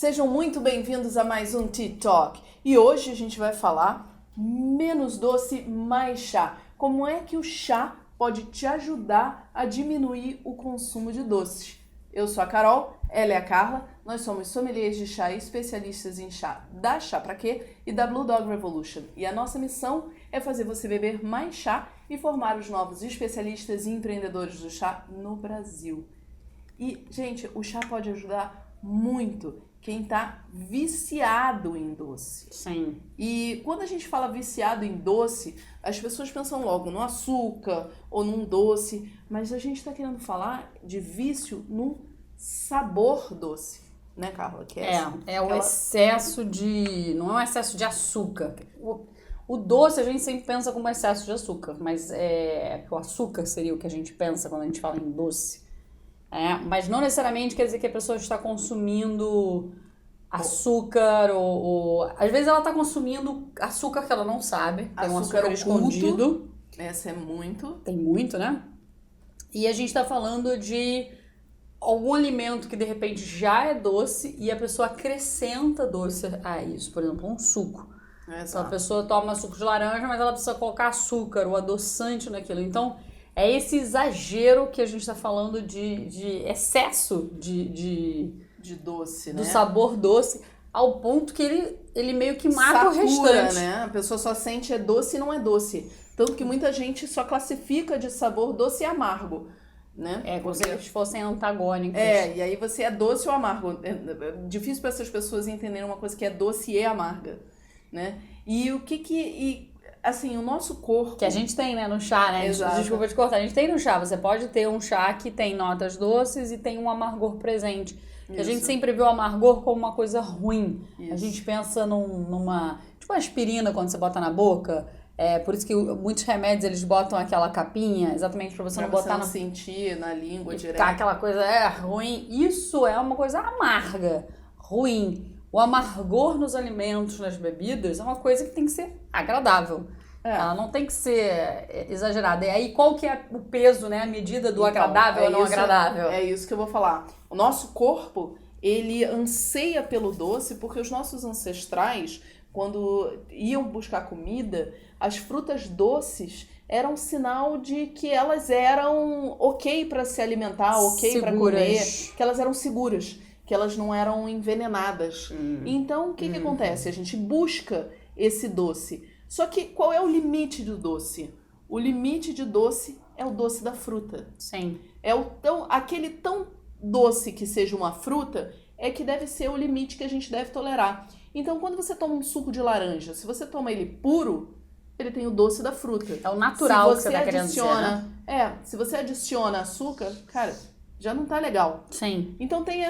Sejam muito bem-vindos a mais um Tea Talk. E hoje a gente vai falar menos doce, mais chá. Como é que o chá pode te ajudar a diminuir o consumo de doces? Eu sou a Carol, ela é a Carla, nós somos sommeliers de chá e especialistas em chá da Chá Pra Quê e da Blue Dog Revolution. E a nossa missão é fazer você beber mais chá e formar os novos especialistas e empreendedores do chá no Brasil. E, gente, o chá pode ajudar muito quem tá viciado em doce. Sim. E quando a gente fala viciado em doce, as pessoas pensam logo no açúcar ou num doce, mas a gente tá querendo falar de vício num sabor doce, né, Carla? Que o excesso de... Não é um excesso de açúcar. O doce a gente sempre pensa como excesso de açúcar, mas o açúcar seria o que a gente pensa quando a gente fala em doce. Mas não necessariamente quer dizer que a pessoa está consumindo açúcar ou às vezes ela está consumindo açúcar que ela não sabe. Tem um açúcar escondido. Essa é muito. Tem muito, né? E a gente está falando de algum alimento que de repente já é doce e a pessoa acrescenta doce a isso. Por exemplo, um suco. Então a pessoa toma suco de laranja, mas ela precisa colocar açúcar ou adoçante naquilo. Então é esse exagero que a gente está falando de excesso de doce, né? Do sabor doce, ao ponto que ele meio que mata o restante. Né? A pessoa só sente é doce e não é doce. Tanto que muita gente só classifica de sabor doce e amargo, né? Como se eles fossem antagônicos. E aí você é doce ou amargo. É difícil para essas pessoas entenderem uma coisa que é doce e amarga, né? E o que... Assim, o nosso corpo... Que a gente tem, né, no chá, né? Exato. Desculpa te cortar. A gente tem no chá. Você pode ter um chá que tem notas doces e tem um amargor presente. Que a gente sempre vê o amargor como uma coisa ruim. Isso. A gente pensa numa... Tipo aspirina quando você bota na boca. Por isso que muitos remédios, eles botam aquela capinha, exatamente pra você não botar... não sentir na língua direto. Ficar aquela coisa ruim. Isso é uma coisa amarga, ruim. O amargor nos alimentos, nas bebidas, é uma coisa que tem que ser agradável. Ela não tem que ser exagerada. E aí, qual que é o peso, né? A medida do agradável ou não agradável? É isso que eu vou falar. O nosso corpo, ele anseia pelo doce porque os nossos ancestrais, quando iam buscar comida, as frutas doces eram sinal de que elas eram ok para se alimentar, ok para comer, que elas eram seguras, que elas não eram envenenadas. Então, o que acontece? A gente busca esse doce. Só que qual é o limite do doce? O limite de doce é o doce da fruta. Sim. Aquele tão doce que seja uma fruta é que deve ser o limite que a gente deve tolerar. Então, quando você toma um suco de laranja, se você toma ele puro, ele tem o doce da fruta. É o natural que você tá querendo dizer, né? Se você adiciona açúcar, cara, já não tá legal. Sim. Então tem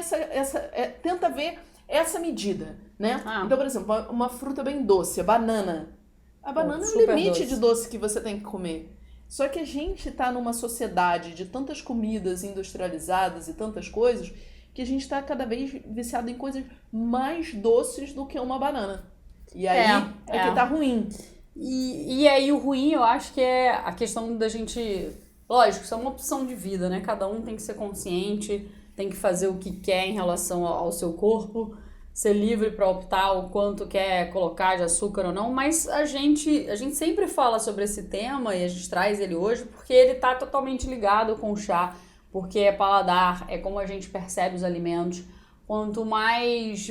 tenta ver essa medida, né? Então, por exemplo, uma fruta bem doce, a banana. A banana é o limite de doce que você tem que comer. Só que a gente tá numa sociedade de tantas comidas industrializadas e tantas coisas que a gente tá cada vez viciado em coisas mais doces do que uma banana. E aí que tá ruim. E aí o ruim, eu acho que é a questão da gente... Lógico, isso é uma opção de vida, né? Cada um tem que ser consciente, tem que fazer o que quer em relação ao seu corpo, ser livre para optar o quanto quer colocar de açúcar ou não, mas a gente sempre fala sobre esse tema e a gente traz ele hoje porque ele tá totalmente ligado com o chá, porque é paladar, é como a gente percebe os alimentos. Quanto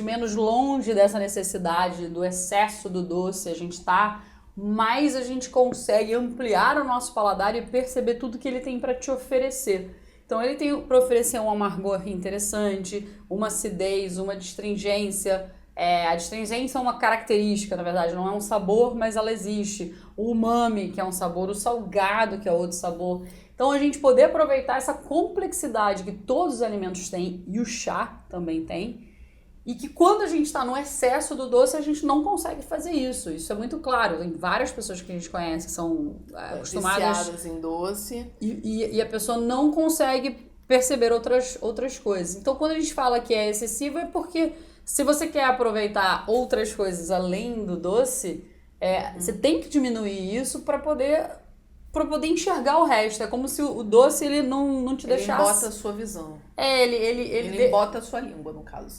menos longe dessa necessidade, do excesso do doce a gente tá, mais a gente consegue ampliar o nosso paladar e perceber tudo que ele tem para te oferecer. Então ele tem para oferecer um amargor interessante, uma acidez, uma astringência. A astringência é uma característica, na verdade, não é um sabor, mas ela existe. O umami, que é um sabor, o salgado, que é outro sabor. Então a gente poder aproveitar essa complexidade que todos os alimentos têm, e o chá também tem, e que quando a gente está no excesso do doce, a gente não consegue fazer isso. Isso é muito claro. Tem várias pessoas que a gente conhece que são acostumadas... Viciadas em doce. E a pessoa não consegue perceber outras coisas. Então, quando a gente fala que é excessivo, é porque se você quer aproveitar outras coisas além do doce, você tem que diminuir isso para poder enxergar o resto. É como se o doce ele não te deixasse... Ele embota a sua visão. Ele embota a sua língua, no caso.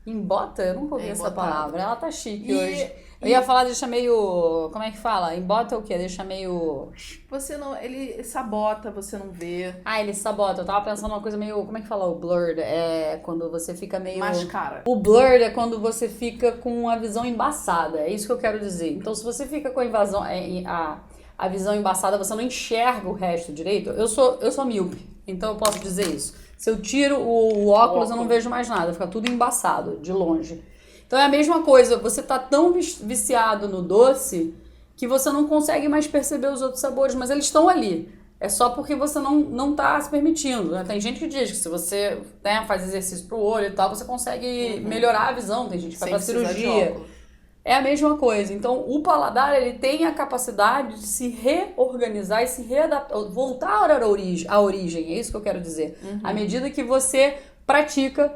Embota? Eu nunca ouvi É essa embotado. palavra. Ela tá chique E- hoje. Eu ia falar deixa meio... Como é que fala? Embota é o quê? Deixa meio... Você não, ele sabota, você não vê, Ah, ele sabota. Eu tava pensando uma coisa meio... Como é que fala o blurred? É quando você fica meio... mascara. O blurred é quando você fica com a visão embaçada. É isso que eu quero dizer. Então, se você fica com a visão embaçada, você não enxerga o resto direito. Eu sou míope, então eu posso dizer isso. Se eu tiro o óculos, eu não vejo mais nada. Fica tudo embaçado, de longe. Então é a mesma coisa. Você tá tão viciado no doce que você não consegue mais perceber os outros sabores, mas eles estão ali. É só porque você não tá se permitindo, né? Tem gente que diz que se você, né, faz exercício pro olho e tal, você consegue melhorar a visão. Tem gente que vai pra Sem precisar de cirurgia. óculos. É a mesma coisa. Então, o paladar, ele tem a capacidade de se reorganizar e se readaptar, voltar à origem, é isso que eu quero dizer. À medida que você pratica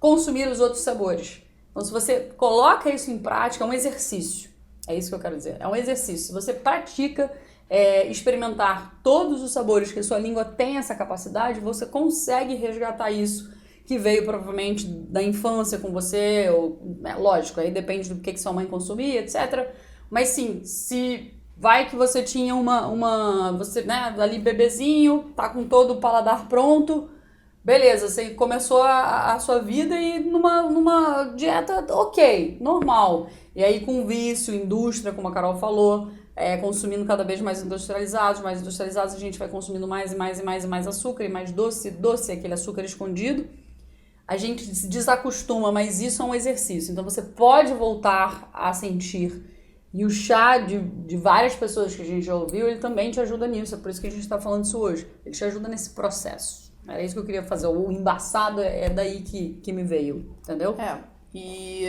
consumir os outros sabores. Então, se você coloca isso em prática, é um exercício. É isso que eu quero dizer. É um exercício. Se você pratica experimentar todos os sabores que a sua língua tem essa capacidade, você consegue resgatar isso que veio provavelmente da infância com você, ou, lógico, aí depende do que sua mãe consumia, etc. Mas sim, se vai que você tinha você, né, ali bebezinho, tá com todo o paladar pronto, beleza, você começou a sua vida e numa dieta ok, normal. E aí com vício, indústria, como a Carol falou, consumindo cada vez mais industrializados, a gente vai consumindo mais e mais e mais e mais açúcar e mais doce, aquele açúcar escondido. A gente se desacostuma, mas isso é um exercício. Então você pode voltar a sentir. E o chá de várias pessoas que a gente já ouviu, ele também te ajuda nisso. É por isso que a gente está falando isso hoje. Ele te ajuda nesse processo. Era isso que eu queria fazer. O embaçado é daí que me veio, entendeu? E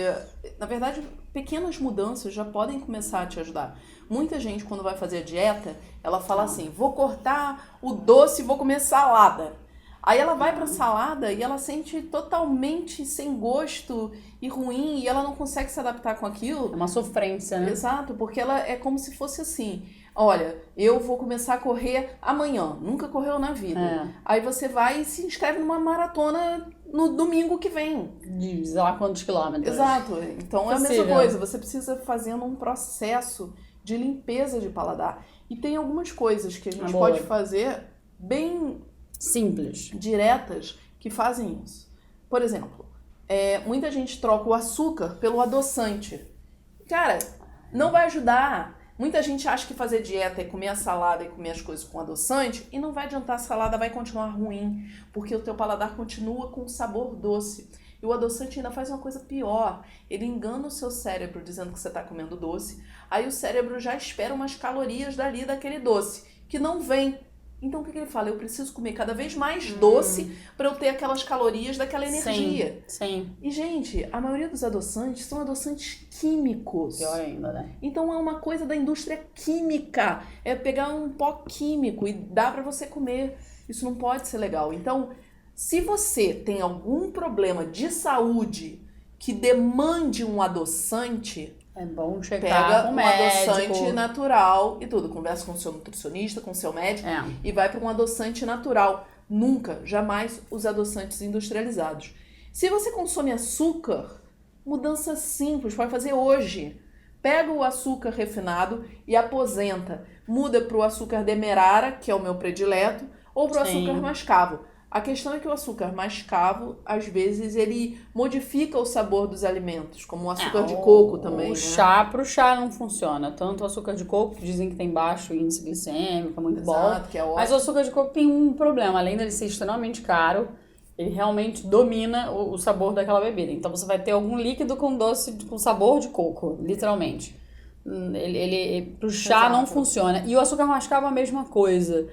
na verdade, pequenas mudanças já podem começar a te ajudar. Muita gente, quando vai fazer a dieta, ela fala assim, vou cortar o doce e vou comer salada. Aí ela vai pra salada e ela sente totalmente sem gosto e ruim e ela não consegue se adaptar com aquilo. É uma sofrência, né? Exato, porque ela é como se fosse assim, olha, eu vou começar a correr amanhã, nunca correu na vida. Aí você vai e se inscreve numa maratona no domingo que vem. De sei lá quantos quilômetros. Exato, então é a mesma coisa, você precisa fazendo um processo de limpeza de paladar. E tem algumas coisas que a gente pode fazer bem simples, diretas, que fazem isso. Por exemplo, muita gente troca o açúcar pelo adoçante. Cara, não vai ajudar. Muita gente acha que fazer dieta é comer a salada e comer as coisas com adoçante, e não vai adiantar, a salada vai continuar ruim, porque o teu paladar continua com sabor doce. E o adoçante ainda faz uma coisa pior. Ele engana o seu cérebro dizendo que você está comendo doce, aí o cérebro já espera umas calorias dali daquele doce, que não vem. Então o que ele fala? Eu preciso comer cada vez mais doce para eu ter aquelas calorias daquela energia. Sim. E, gente, a maioria dos adoçantes são adoçantes químicos. Pior ainda, né? Então é uma coisa da indústria química. É pegar um pó químico e dar para você comer. Isso não pode ser legal. Então, se você tem algum problema de saúde que demande um adoçante, é bom checar pega com o um médico. adoçante natural e tudo. Conversa com o seu nutricionista, com o seu médico e vai para um adoçante natural. Nunca, jamais os adoçantes industrializados. Se você consome açúcar, mudança simples, pode fazer hoje. Pega o açúcar refinado e aposenta. Muda para o açúcar demerara, que é o meu predileto, ou para o açúcar mascavo. A questão é que o açúcar mascavo, às vezes, ele modifica o sabor dos alimentos, como o açúcar de coco também, né? Pro chá não funciona. Tanto o açúcar de coco, que dizem que tem baixo índice glicêmico, é muito bom. Que é ótimo. Mas o açúcar de coco tem um problema. Além dele ser extremamente caro, ele realmente domina o sabor daquela bebida. Então você vai ter algum líquido com doce, com sabor de coco, literalmente. Ele pro chá não funciona. E o açúcar mascavo é a mesma coisa.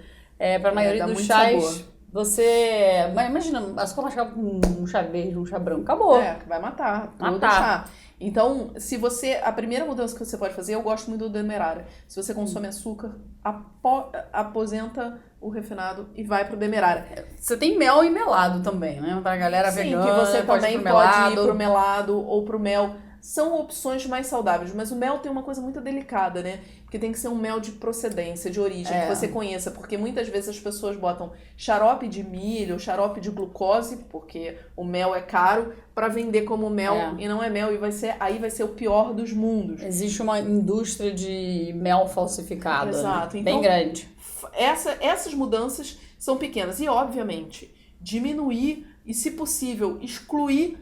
Pra maioria dos chás... Sabor. Você... Mas imagina, açúcar mascavo com um chá verde, um chá branco. Acabou. Que vai matar. Todo chá. Então, se você... A primeira mudança que você pode fazer, eu gosto muito do demerara. Se você consome açúcar, aposenta o refinado e vai pro demerara. Você tem mel e melado também, né? Pra galera vegana, que você também pode ir pro melado ou pro mel. são opções mais saudáveis, mas o mel tem uma coisa muito delicada, né? Porque tem que ser um mel de procedência, de origem, que você conheça, porque muitas vezes as pessoas botam xarope de milho, xarope de glucose, porque o mel é caro, para vender como mel e não é mel, e aí vai ser o pior dos mundos. Existe uma indústria de mel falsificado, exato. Né? Então, bem grande. Essas mudanças são pequenas e, obviamente, diminuir e, se possível, excluir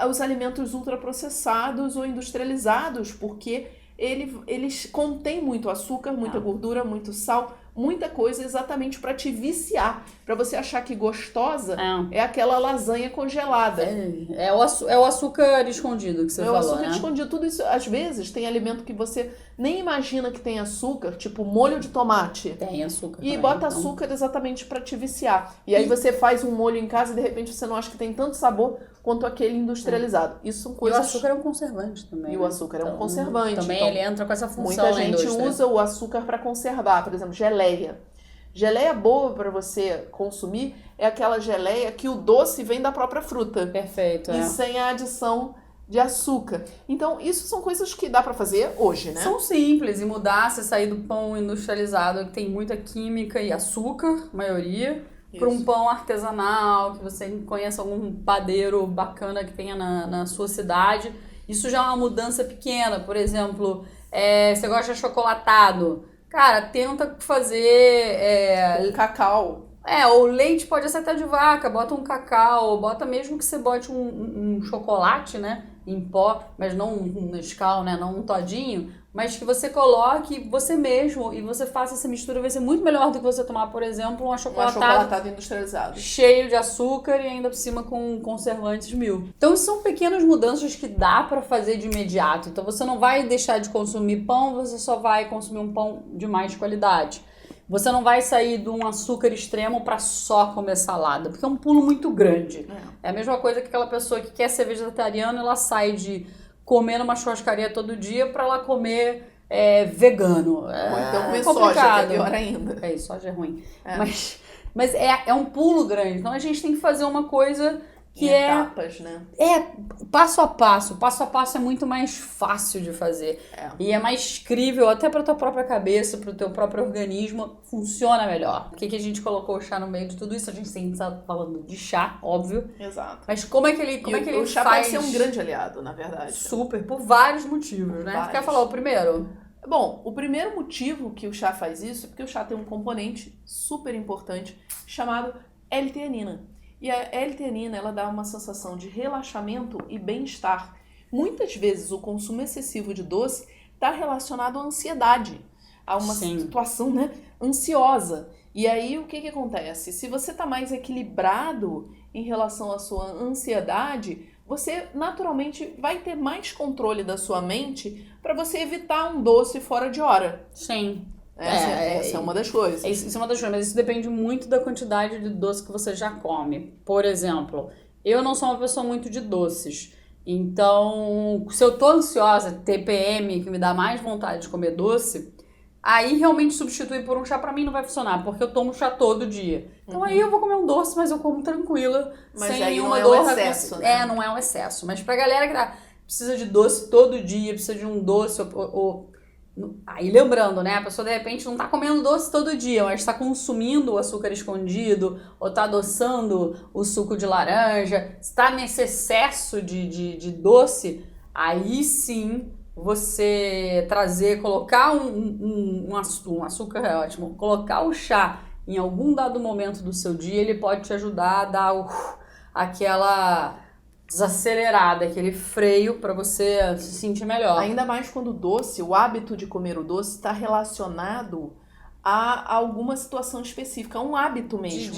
os alimentos ultraprocessados ou industrializados, porque eles contêm muito açúcar, muita gordura, muito sal, muita coisa exatamente para te viciar, para você achar que gostosa é aquela lasanha congelada. É o açúcar escondido que você falou, É o açúcar né? escondido. Tudo isso, às vezes, tem alimento que você nem imagina que tem açúcar, tipo molho de tomate. Tem açúcar E também, bota açúcar exatamente para te viciar. E aí você faz um molho em casa e de repente você não acha que tem tanto sabor quanto aquele industrializado. Isso são coisas... E o açúcar é um conservante também. E o açúcar é um conservante. Também então, ele entra com essa função. Muita gente usa o açúcar para conservar. Por exemplo, geleia. Geleia boa para você consumir é aquela geleia que o doce vem da própria fruta. Perfeito, E sem a adição de açúcar. Então, isso são coisas que dá para fazer hoje, né? São simples. E mudar, você sair do pão industrializado, que tem muita química e açúcar, maioria, para um pão artesanal, que você conheça algum padeiro bacana que tenha na sua cidade. Isso já é uma mudança pequena. Por exemplo, você gosta de achocolatado. Cara, tenta fazer... cacau. Ou leite pode ser até de vaca, bota um cacau, bota mesmo que você bote um chocolate, né, em pó, mas não um Nescau, né, não um todinho, mas que você coloque você mesmo e você faça essa mistura, vai ser muito melhor do que você tomar, por exemplo, um achocolatado industrializado. Cheio de açúcar e ainda por cima com conservantes mil. Então, são pequenas mudanças que dá pra fazer de imediato. Então, você não vai deixar de consumir pão, você só vai consumir um pão de mais qualidade. Você não vai sair de um açúcar extremo para só comer salada, porque é um pulo muito grande. É a mesma coisa que aquela pessoa que quer ser vegetariana, ela sai de comer numa churrascaria todo dia para ela comer vegano. Então comer complicado. Soja, que é pior ainda. Soja é ruim. Mas é um pulo grande. Então a gente tem que fazer uma coisa que etapas, né? Passo a passo. Passo a passo é muito mais fácil de fazer. E é mais crível, até pra tua própria cabeça, pro teu próprio organismo, funciona melhor. Por que a gente colocou o chá no meio de tudo isso? A gente sempre tá falando de chá, óbvio. Exato. Mas como é que ele o chá faz... pode ser um grande aliado, na verdade. Super, por vários motivos, né? Você quer falar o primeiro? Bom, o primeiro motivo que o chá faz isso é porque o chá tem um componente super importante chamado L-teanina. E a L-teanina, ela dá uma sensação de relaxamento e bem-estar. Muitas vezes o consumo excessivo de doce está relacionado à ansiedade, a uma situação, né, ansiosa. E aí o que acontece? Se você está mais equilibrado em relação à sua ansiedade, você naturalmente vai ter mais controle da sua mente para você evitar um doce fora de hora. Sim. Essa é uma das coisas. Isso é uma das coisas, mas isso depende muito da quantidade de doce que você já come. Por exemplo, eu não sou uma pessoa muito de doces. Então, se eu tô ansiosa, TPM, que me dá mais vontade de comer doce, aí realmente substituir por um chá pra mim não vai funcionar, porque eu tomo chá todo dia. Então aí eu vou comer um doce, mas eu como tranquila, mas sem aí nenhuma não é dor. um excesso, né? Não é um excesso. Mas pra galera que precisa de doce todo dia, precisa de um doce Aí lembrando, né, a pessoa de repente não tá comendo doce todo dia, mas tá consumindo o açúcar escondido, ou tá adoçando o suco de laranja, está nesse excesso de doce, aí sim você colocar um açúcar é ótimo, colocar o chá em algum dado momento do seu dia, ele pode te ajudar a dar aquela desacelerada, aquele freio para você se sentir melhor. Ainda mais quando o hábito de comer o doce está relacionado a alguma situação específica, um hábito mesmo.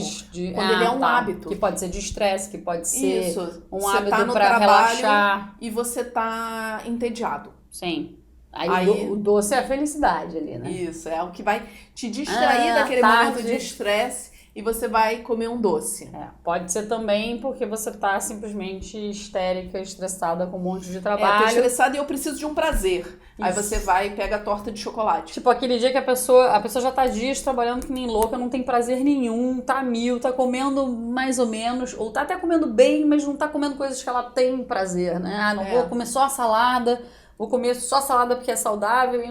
Quando ele é um hábito. Que pode ser de estresse, que pode ser um você hábito tá no para relaxar. E você tá entediado. Sim. Aí o doce é a felicidade ali, né? Isso, é o que vai te distrair daquele momento de estresse e você vai comer um doce. Pode ser também porque você tá simplesmente histérica, estressada com um monte de Tô trabalho. estressada e eu preciso de um prazer. Aí Isso. você vai e pega a torta de chocolate. Tipo, aquele dia que a pessoa já tá dias trabalhando que nem louca, não tem prazer nenhum, tá mil, tá comendo mais ou menos, ou tá até comendo bem, mas não tá comendo coisas que ela tem prazer, né? Ah, não vou comer só a salada, vou comer só salada porque é saudável,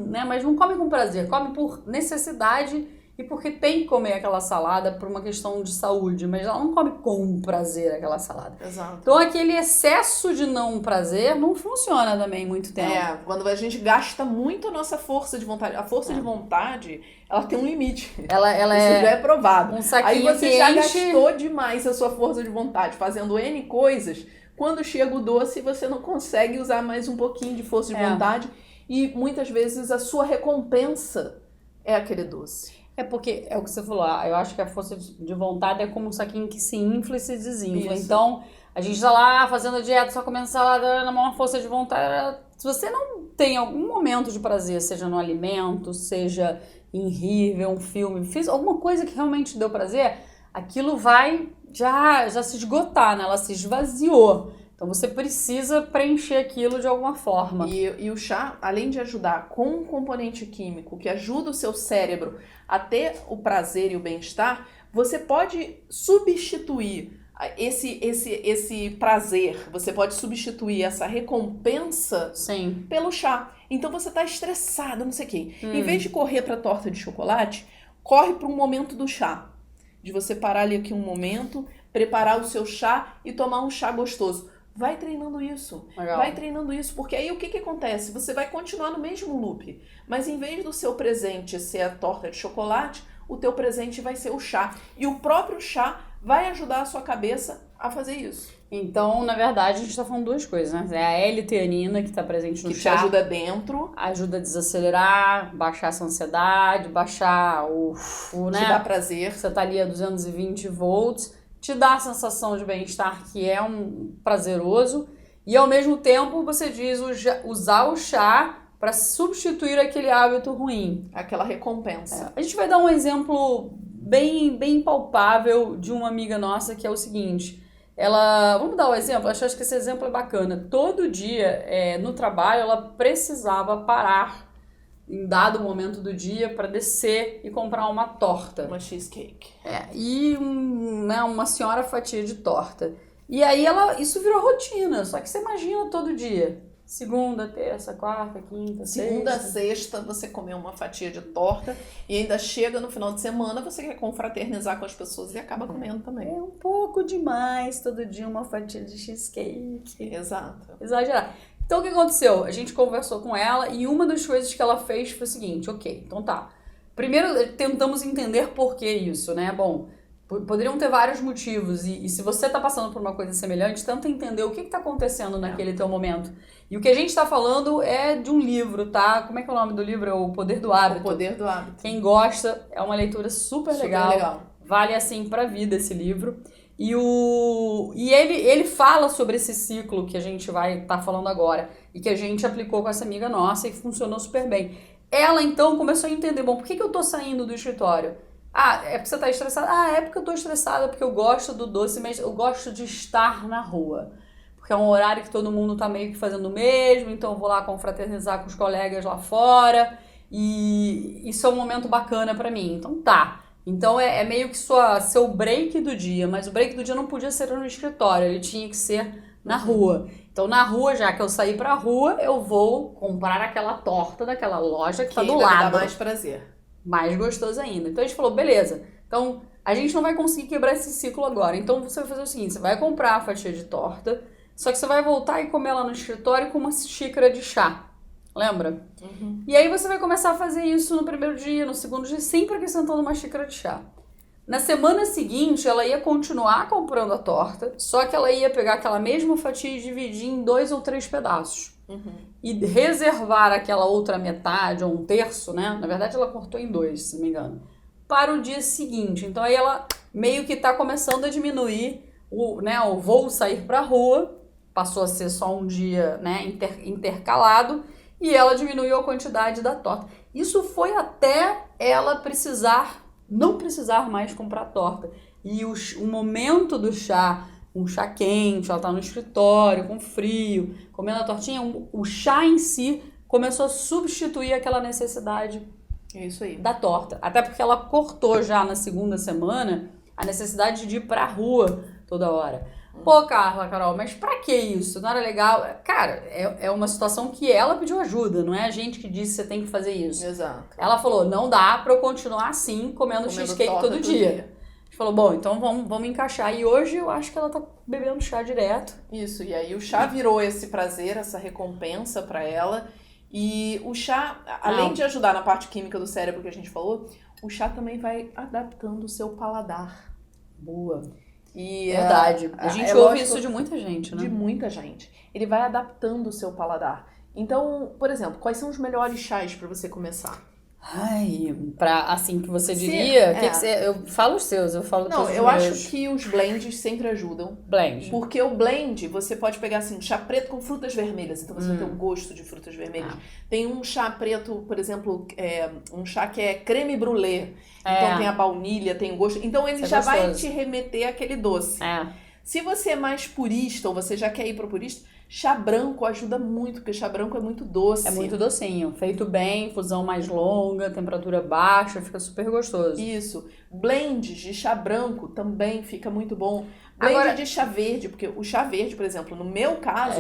né? Mas não come com prazer, come por necessidade e porque tem que comer aquela salada por uma questão de saúde, mas ela não come com prazer aquela salada. Exato. Então aquele excesso de não prazer não funciona também muito tempo. Quando a gente gasta muito a nossa força de vontade. A força de vontade, ela tem um limite. Ela Isso já é provado. um saquinho Aí você que já enche... gastou demais a sua força de vontade fazendo N coisas. Quando chega o doce, você não consegue usar mais um pouquinho de força de vontade. E muitas vezes a sua recompensa é aquele doce. É porque, é o que você falou, eu acho que a força de vontade é como um saquinho que se infla e se desinfla. Isso. Então, a gente tá lá fazendo a dieta, só comendo salada, na maior força de vontade. Se você não tem algum momento de prazer, seja no alimento, seja em rir, ver um filme, fez alguma coisa que realmente deu prazer, aquilo vai já se esgotar, né? Ela se esvaziou. Então você precisa preencher aquilo de alguma forma. E o chá, além de ajudar com um componente químico que ajuda o seu cérebro a ter o prazer e o bem-estar, você pode substituir esse prazer, você pode substituir essa recompensa pelo chá. Então você tá estressada, não sei o quê. Em vez de correr pra torta de chocolate, corre para um momento do chá. De você parar ali aqui um momento, preparar o seu chá e tomar um chá gostoso. Vai treinando isso. Legal. Vai treinando isso, porque aí o que acontece? Você vai continuar no mesmo loop, mas em vez do seu presente ser a torta de chocolate, o teu presente vai ser o chá. E o próprio chá vai ajudar a sua cabeça a fazer isso. Então, na verdade, a gente tá falando duas coisas, né? É a L-teanina que tá presente no chá. Que te ajuda dentro. Ajuda a desacelerar, baixar essa ansiedade, baixar né? Te dá prazer. Você tá ali a 220 volts. Te dá a sensação de bem-estar, que é um prazeroso, e ao mesmo tempo você diz usar o chá para substituir aquele hábito ruim. Aquela recompensa. A gente vai dar um exemplo bem palpável de uma amiga nossa, que é o seguinte. Vamos dar o exemplo? Acho que esse exemplo é bacana. Todo dia, no trabalho, ela precisava parar em dado momento do dia para descer e comprar uma torta. Uma cheesecake. E uma senhora fatia de torta. E aí isso virou rotina, só que você imagina todo dia. Segunda, terça, quarta, quinta, Segunda, sexta. sexta, você comeu uma fatia de torta e ainda chega no final de semana, você quer confraternizar com as pessoas e acaba comendo também. É um pouco demais todo dia uma fatia de cheesecake. Exato. Exagerado. Então, o que aconteceu? A gente conversou com ela e uma das coisas que ela fez foi o seguinte, então tá. Primeiro, tentamos entender por que isso, né? Bom, poderiam ter vários motivos e se você tá passando por uma coisa semelhante, tenta entender o que tá acontecendo naquele teu momento. E o que a gente tá falando é de um livro, tá? Como é que é o nome do livro? É O Poder do Hábito. O Poder do Hábito. Quem gosta, é uma leitura super legal. Vale, assim, pra vida esse livro. E ele fala sobre esse ciclo que a gente vai estar falando agora e que a gente aplicou com essa amiga nossa e funcionou super bem. Ela, então, começou a entender, bom, por que eu tô saindo do escritório? É porque você tá estressada? É porque eu tô estressada, porque eu gosto do doce, mas eu gosto de estar na rua. Porque é um horário que todo mundo tá meio que fazendo o mesmo, então eu vou lá confraternizar com os colegas lá fora e isso é um momento bacana pra mim. Então tá. Então é meio que seu break do dia, mas o break do dia não podia ser no escritório, ele tinha que ser na rua. Então na rua, já que eu saí pra rua, eu vou comprar aquela torta daquela loja que tá do lado. Que dá mais prazer. Mais gostoso ainda. Então a gente falou, beleza, então a gente não vai conseguir quebrar esse ciclo agora. Então você vai fazer o seguinte, você vai comprar a fatia de torta, só que você vai voltar e comer ela no escritório com uma xícara de chá. Lembra? Uhum. E aí você vai começar a fazer isso no primeiro dia, no segundo dia, sempre acrescentando uma xícara de chá. Na semana seguinte, ela ia continuar comprando a torta, só que ela ia pegar aquela mesma fatia e dividir em 2 ou 3 pedaços. Uhum. E reservar aquela outra metade, ou um terço, né? Na verdade, ela cortou em 2, se não me engano. Para o dia seguinte. Então aí ela meio que está começando a diminuir o vou sair para a rua, passou a ser só um dia, né, intercalado, e ela diminuiu a quantidade da torta. Isso foi até ela precisar não precisar mais comprar torta. E o momento do chá, um chá quente, ela tá no escritório, com frio, comendo a tortinha, o chá em si começou a substituir aquela necessidade É isso aí. da torta. Até porque ela cortou já na segunda semana a necessidade de ir pra rua toda hora. Pô, Carol, mas pra que isso? Não era legal? Cara, é uma situação que ela pediu ajuda, não é a gente que disse que você tem que fazer isso. Exato. Ela falou, não dá pra eu continuar assim, comendo cheesecake torta todo dia. A gente falou, bom, então vamos encaixar. E hoje eu acho que ela tá bebendo chá direto. Isso, e aí o chá virou esse prazer, essa recompensa pra ela. E o chá, além de ajudar na parte química do cérebro que a gente falou, o chá também vai adaptando o seu paladar. Boa. E Verdade. A gente ouve lógico, isso de muita gente, né? de muita gente. Ele vai adaptando o seu paladar. Então, por exemplo, quais são os melhores chás pra você começar? Ai, assim que você diria, eu falo os seus, eu falo Não, todos eu os meus. acho que os blends sempre ajudam. Blend. Porque o blend, você pode pegar assim, chá preto com frutas vermelhas, então você vai ter um gosto de frutas vermelhas. Tem um chá preto, por exemplo, um chá que é creme brulee. Então tem a baunilha, tem o gosto. Então ele já vai te remeter àquele doce. Se você é mais purista ou você já quer ir pro purista, chá branco ajuda muito, porque chá branco é muito doce. É muito docinho. Feito bem, infusão mais longa, temperatura baixa, fica super gostoso. Isso. Blends de chá branco também fica muito bom. Blend de chá verde, porque o chá verde, por exemplo, no meu caso,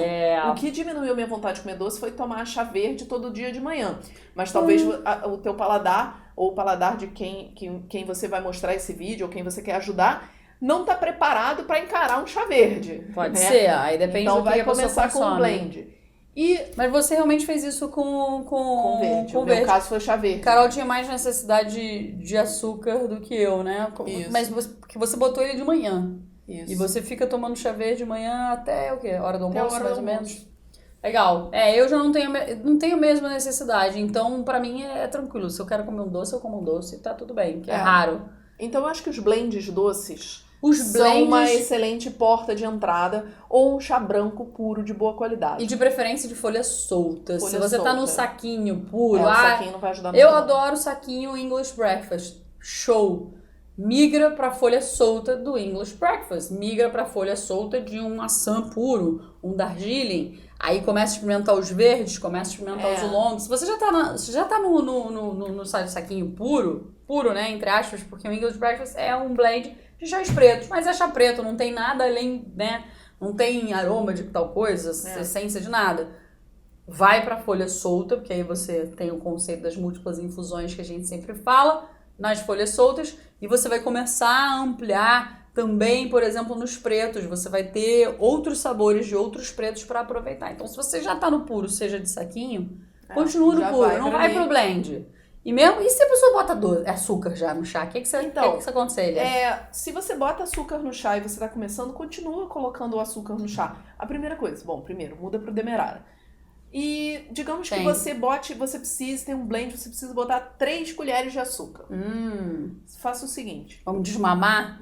o que diminuiu minha vontade de comer doce foi tomar chá verde todo dia de manhã. Mas talvez o teu paladar, ou o paladar de quem você vai mostrar esse vídeo, ou quem você quer ajudar, não tá preparado para encarar um chá verde. Pode ser, aí depende então do que vai a pessoa começar com consome. um blend. Mas você realmente fez isso com verde. Com O verde. meu caso foi chá verde. Carol tinha mais necessidade de açúcar do que eu, né? Isso. Mas porque você botou ele de manhã. Isso. E você fica tomando chá verde de manhã até o quê? Hora do almoço, hora mais do ou almoço. menos? Legal. Eu já não tenho a mesma necessidade. Então, pra mim, é tranquilo. Se eu quero comer um doce, eu como um doce e tá tudo bem. Que é raro. Então, eu acho que os blends doces Os blends são uma excelente porta de entrada, ou um chá branco puro de boa qualidade. E de preferência de folha solta. Se você tá no saquinho puro... o saquinho não vai ajudar muito. Eu adoro o saquinho English Breakfast. Show! Migra pra folha solta do English Breakfast. Migra pra folha solta de um maçã puro, um Darjeeling. Aí começa a experimentar os verdes, começa a experimentar os oolongs. Se você já tá no saquinho puro, né, entre aspas, porque o English Breakfast é um blend de chás pretos, mas é chá preto, não tem nada além, né, não tem aroma de tal coisa, essência de nada. Vai pra folha solta, porque aí você tem o conceito das múltiplas infusões que a gente sempre fala, nas folhas soltas, e você vai começar a ampliar também, por exemplo, nos pretos. Você vai ter outros sabores de outros pretos para aproveitar. Então, se você já tá no puro, seja de saquinho, continua no puro, não vai pro blend. E se a pessoa bota açúcar já no chá? O que você aconselha? Se você bota açúcar no chá e você tá começando, continua colocando o açúcar no chá. A primeira coisa, primeiro, muda pro demerara. E digamos que você precisa, tem um blend, você precisa botar 3 colheres de açúcar. Faça o seguinte. Vamos desmamar?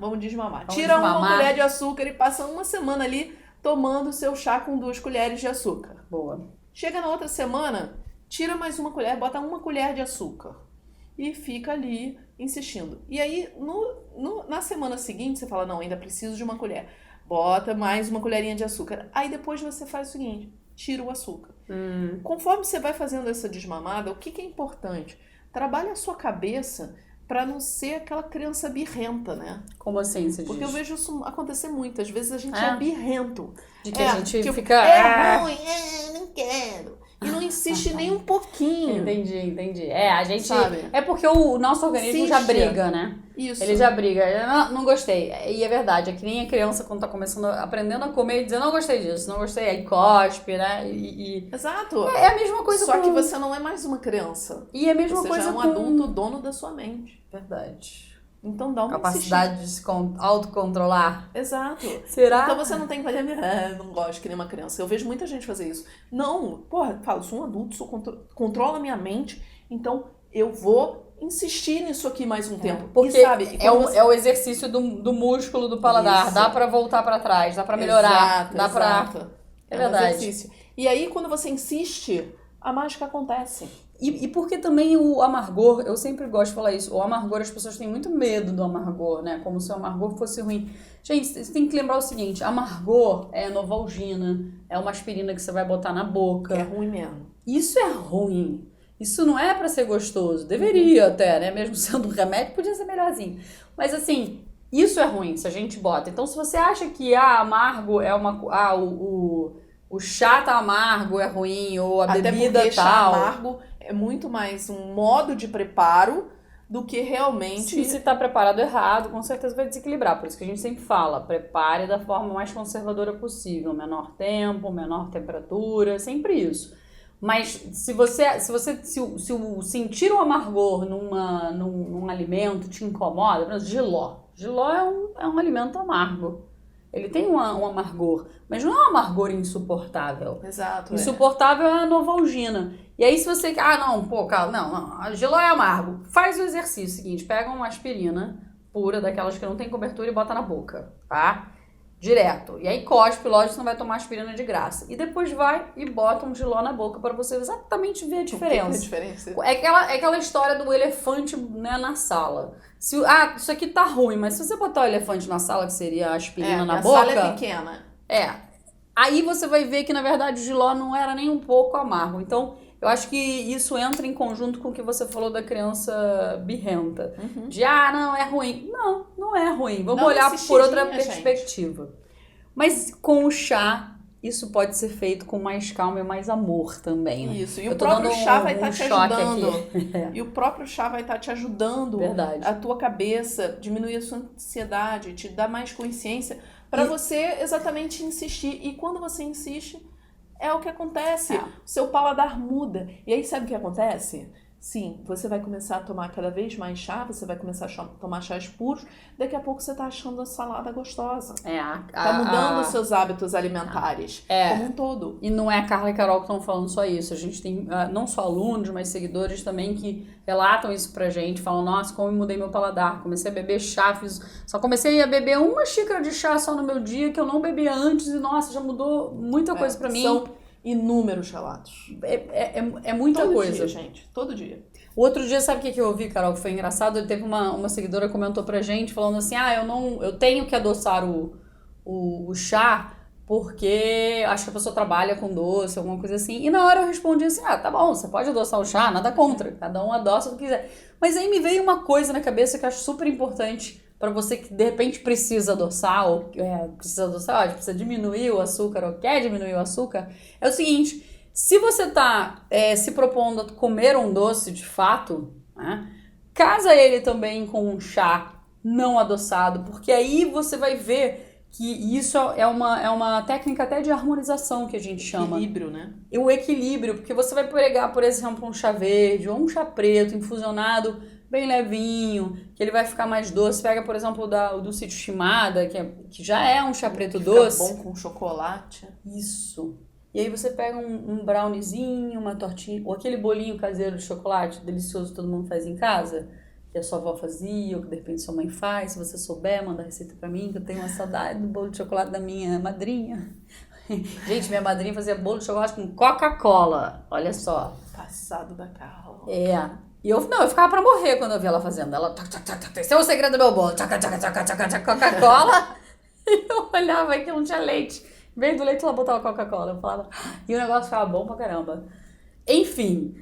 Tira uma colher de açúcar e passa uma semana ali tomando o seu chá com 2 colheres de açúcar. Boa. Chega na outra semana, tira mais uma colher, bota 1 colher de açúcar. E fica ali insistindo. E aí, na semana seguinte, você fala, não, ainda preciso de 1 colher. Bota mais 1 colherinha de açúcar. Aí depois você faz o seguinte, tira o açúcar. Conforme você vai fazendo essa desmamada, o que é importante? Trabalha a sua cabeça para não ser aquela criança birrenta, né? Como assim, você diz? Porque eu vejo isso acontecer muito. Às vezes a gente é birrento. De que a gente fica... É ruim, não quero. E não insiste nem um pouquinho. Entendi. A gente... Sabe? É porque o nosso organismo já briga, né? Isso. Ele já briga. Não gostei. E é verdade, é que nem a criança quando tá começando, aprendendo a comer e dizer, não gostei disso, não gostei, aí cospe, né? Exato. É a mesma coisa Só que você não é mais uma criança. E é a mesma você coisa já é um adulto dono da sua mente. Verdade. Então dá uma capacidade de se autocontrolar. Exato. Será? Então você não tem que fazer, não gosto que nem uma criança. Eu vejo muita gente fazer isso. Não, falo, sou um adulto, controlo a minha mente, então eu vou insistir nisso aqui mais um tempo. Porque sabe, é o exercício do músculo do paladar. Isso. Dá pra voltar pra trás, dá pra melhorar. Exato. É verdade. Um exercício. E aí, quando você insiste, a mágica acontece. E porque também o amargor, eu sempre gosto de falar isso, o amargor, as pessoas têm muito medo do amargor, né? Como se o amargor fosse ruim. Gente, você tem que lembrar o seguinte, amargor é Novalgina, é uma aspirina que você vai botar na boca. É ruim mesmo. Isso é ruim. Isso não é pra ser gostoso. Deveria até, né? Mesmo sendo um remédio, podia ser melhorzinho. Mas assim, isso é ruim se a gente bota. Então, se você acha que amargo é uma... o chá tá amargo, é ruim, ou a Até bebida porque chá tal... amargo é muito mais um modo de preparo do que realmente... Se tá preparado errado, com certeza vai desequilibrar. Por isso que a gente sempre fala, prepare da forma mais conservadora possível. Menor tempo, menor temperatura, sempre isso. Mas se o sentir o amargor num alimento te incomoda, por exemplo, jiló. Jiló é um alimento amargo. Ele tem um amargor, mas não é um amargor insuportável. Exato. Insuportável é a Novalgina. E aí se você... a jiló é amargo. Faz o exercício seguinte, pega uma aspirina pura, daquelas que não tem cobertura e bota na boca, tá? Direto. E aí cospe, lógico, você não vai tomar aspirina de graça. E depois vai e bota um jiló na boca para você exatamente ver a diferença. O que é a diferença? É aquela história do elefante, né, na sala. Isso aqui tá ruim, mas se você botar o elefante na sala, que seria a aspirina na boca... A sala é pequena. Aí você vai ver que, na verdade, o jiló não era nem um pouco amargo. Então, eu acho que isso entra em conjunto com o que você falou da criança birrenta. Uhum. Não, é ruim. Não é ruim. Vamos olhar por outra perspectiva. Mas com o chá, isso pode ser feito com mais calma e mais amor também, né? Isso, e o próprio chá vai estar te ajudando. E o próprio chá vai estar te ajudando. Verdade. A tua cabeça, diminuir a sua ansiedade, te dar mais consciência para você exatamente insistir. E quando você insiste, é o que acontece. O seu paladar muda. E aí sabe o que acontece? Sim, você vai começar a tomar cada vez mais chá, você vai começar a tomar chás puros, daqui a pouco você tá achando a salada gostosa. Tá mudando os seus hábitos alimentares, como um todo. E não é a Carla e a Carol que estão falando só isso, a gente tem não só alunos, mas seguidores também que relatam isso pra gente, falam, nossa, como eu mudei meu paladar, comecei a beber chá, só comecei a beber uma xícara de chá só no meu dia, que eu não bebia antes, e nossa, já mudou muita coisa pra mim. São inúmeros relatos. É muita coisa. Todo dia, gente. Todo dia. O outro dia, sabe o que eu ouvi, Carol, que foi engraçado? Teve uma seguidora que comentou pra gente, falando assim, eu tenho que adoçar o chá, porque acho que a pessoa trabalha com doce, alguma coisa assim. E na hora eu respondi assim, tá bom, você pode adoçar o chá, nada contra. Cada um adoça o que quiser. Mas aí me veio uma coisa na cabeça que eu acho super importante para você que de repente precisa adoçar, ou precisa diminuir o açúcar, ou quer diminuir o açúcar, é o seguinte, se você tá se propondo a comer um doce de fato, né, casa ele também com um chá não adoçado, porque aí você vai ver que isso é uma técnica até de harmonização que a gente chama. Equilíbrio, né? O equilíbrio, porque você vai pegar, por exemplo, um chá verde ou um chá preto infusionado bem levinho, que ele vai ficar mais doce. Pega, por exemplo, do sítio Shimada, que já é um chá preto doce. Fica bom com chocolate. Isso. E aí você pega um browniezinho, uma tortinha, ou aquele bolinho caseiro de chocolate delicioso que todo mundo faz em casa, que a sua avó fazia, ou que de repente sua mãe faz. Se você souber, manda a receita pra mim, que eu tenho uma saudade do bolo de chocolate da minha madrinha. Gente, minha madrinha fazia bolo de chocolate com Coca-Cola. Olha só. Passado da Carla. E eu ficava pra morrer quando eu via ela fazendo. Ela, esse é o segredo do meu bolo. Coca-Cola. E eu olhava que não tinha leite. Em vez do leite, ela botava Coca-Cola. Eu falava, e o negócio ficava bom pra caramba. Enfim,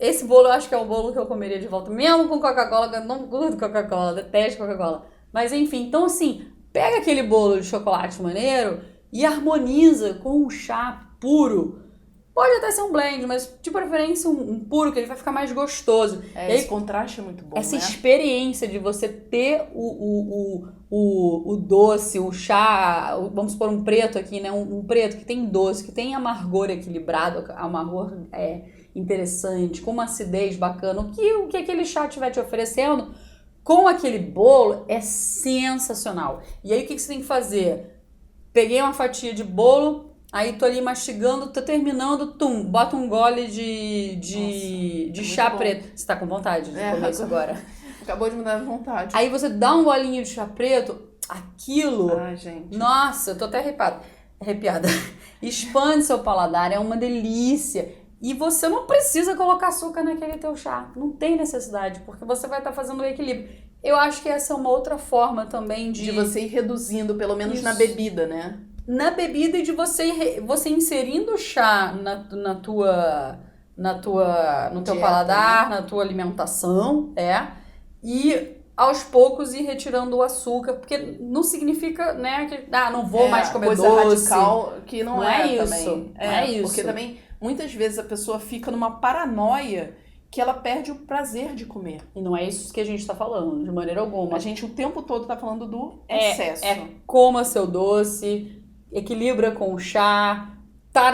esse bolo eu acho que é o bolo que eu comeria de volta. Mesmo com Coca-Cola, que eu não curto Coca-Cola, detesto Coca-Cola. Mas enfim, então assim, pega aquele bolo de chocolate maneiro e harmoniza com um chá puro. Pode até ser um blend, mas de preferência um puro, que ele vai ficar mais gostoso. Esse contraste é muito bom, essa experiência de você ter o doce, o chá, vamos supor um preto aqui, né? Um preto que tem doce, que tem amargor equilibrado, amargor interessante, com uma acidez bacana. O que aquele chá estiver te oferecendo, com aquele bolo, é sensacional. E aí o que você tem que fazer? Peguei uma fatia de bolo, aí tô ali mastigando, tô terminando, bota um gole de chá preto. Você tá com vontade de comer isso agora? Acabou de me dar vontade. Aí você dá um golinho de chá preto, aquilo... Ai, gente. Nossa, eu tô até arrepiada. Expande seu paladar, é uma delícia. E você não precisa colocar açúcar naquele teu chá. Não tem necessidade, porque você vai estar fazendo o equilíbrio. Eu acho que essa é uma outra forma também De você ir reduzindo, pelo menos Isso. na bebida, né? Na bebida e de você inserindo o chá no teu Dieta, paladar, na tua alimentação, e aos poucos ir retirando o açúcar, porque não significa, né, que não vou mais comer coisa doce. radical que não é isso, também. não é isso. Porque também, muitas vezes a pessoa fica numa paranoia que ela perde o prazer de comer. E não é isso que a gente tá falando, de maneira alguma. A gente o tempo todo tá falando do excesso. Coma seu doce, equilibra com o chá, tá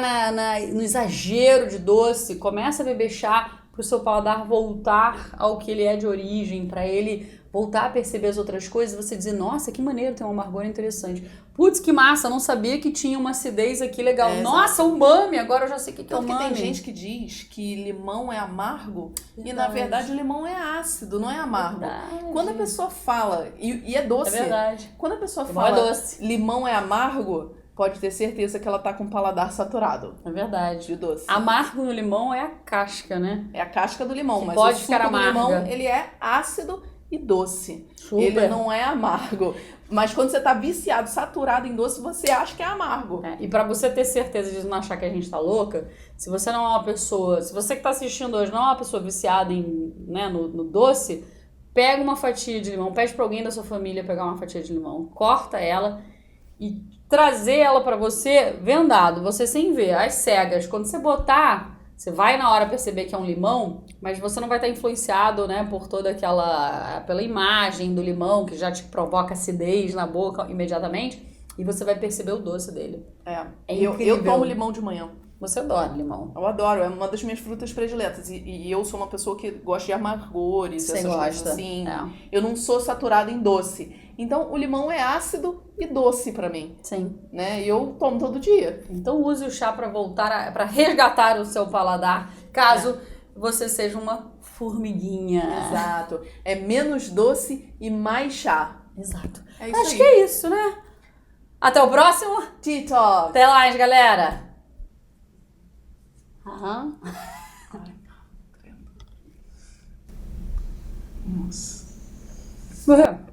no exagero de doce, começa a beber chá pro seu paladar voltar ao que ele é de origem, pra ele voltar a perceber as outras coisas, você dizer, nossa, que maneiro, tem um amargor interessante. Putz, que massa, não sabia que tinha uma acidez aqui legal. Nossa, umami, agora eu já sei o que é umami. Porque tem gente que diz que limão é amargo e na verdade o limão é ácido, não é amargo. Verdade. Quando a pessoa fala, e é doce. É verdade. Quando a pessoa Limão fala é doce. limão é amargo, pode ter certeza que ela tá com o paladar saturado É verdade. de doce. Amargo no limão é a casca, né? É a casca do limão, Que mas pode o suco ficar do amarga. limão, ele é ácido e doce. Super. Ele não é amargo. Mas quando você tá viciado, saturado em doce, você acha que é amargo. E pra você ter certeza de não achar que a gente tá louca, se você não é uma pessoa, se você que tá assistindo hoje não é uma pessoa viciada no doce, pega uma fatia de limão, pede pra alguém da sua família pegar uma fatia de limão, corta ela e trazer ela pra você vendado, você sem ver, às cegas. Quando você botar, você vai na hora perceber que é um limão, mas você não vai estar influenciado, né, por toda pela imagem do limão, que já te provoca acidez na boca imediatamente, e você vai perceber o doce dele. É incrível. Eu tomo limão de manhã. Você adora limão. Eu adoro, é uma das minhas frutas prediletas. E eu sou uma pessoa que gosta de amargores, Você essas coisas gosta, assim. é. Eu não sou saturada em doce. Então, o limão é ácido e doce pra mim, Sim. né? E eu tomo todo dia. Então use o chá para para resgatar o seu paladar, caso você seja uma formiguinha. Exato. É menos doce e mais chá. Exato. É isso Acho aí. que é isso, né? Até o próximo. Tito! Até mais, galera. Aham. Nossa. Uhum.